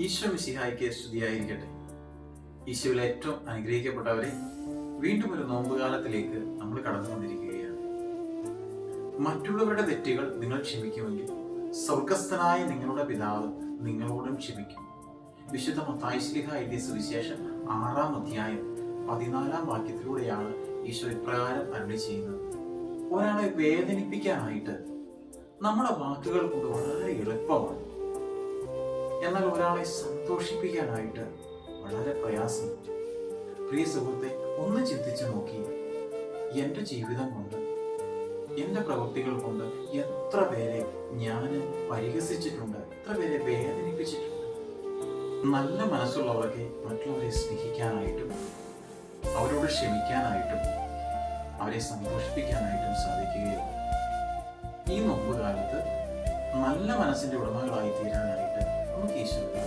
ഈശോ മിശിഹായ്ക്ക് സ്തുതിയായിരിക്കട്ടെ. ഈശോയിൽ ഏറ്റവും അനുഗ്രഹിക്കപ്പെട്ടവരെ, വീണ്ടും ഒരു നോമ്പുകാലത്തിലേക്ക് നമ്മൾ കടന്നു വന്നിരിക്കുകയാണ്. മറ്റുള്ളവരുടെ തെറ്റുകൾ നിങ്ങൾ ക്ഷമിക്കുമെങ്കിൽ സ്വർഗസ്ഥനായ നിങ്ങളുടെ പിതാവ് നിങ്ങളോടും ക്ഷമിക്കും. വിശുദ്ധ മത്തായി ശ്ലീഹ എഴുതിയ സുവിശേഷം 6-ാം അധ്യായം 14-ാം വാക്യത്തിലൂടെയാണ് ഈശോ ഇപ്രകാരം അരുളി ചെയ്യുന്നത്. ഒരാളെ വേദനിപ്പിക്കാനായിട്ട് നമ്മുടെ വാക്കുകൾ കൊണ്ട് വളരെ എളുപ്പമാണ്, എന്നാൽ ഒരാളെ സന്തോഷിപ്പിക്കാനായിട്ട് വളരെ പ്രയാസം. പ്രിയ സുഹൃത്തെ, ഒന്ന് ചിന്തിച്ചു നോക്കി, എൻ്റെ ജീവിതം കൊണ്ട്, എൻ്റെ പ്രവൃത്തികൾ കൊണ്ട് എത്ര പേരെ ഞാൻ പരിഹസിച്ചിട്ടുണ്ട്, എത്ര പേരെ വേദനിപ്പിച്ചിട്ടുണ്ട്. നല്ല മനസ്സുള്ളവർക്ക് മറ്റുള്ളവരെ സ്നേഹിക്കാനായിട്ടും അവരോട് ക്ഷമിക്കാനായിട്ടും അവരെ സന്തോഷിപ്പിക്കാനായിട്ടും സാധിക്കുകയുള്ളൂ. ഈ നോമ്പുകാലത്ത് നല്ല മനസ്സിന്റെ ഉടമകളായി തീരാനായിട്ട് നമുക്ക് ഈശോയെ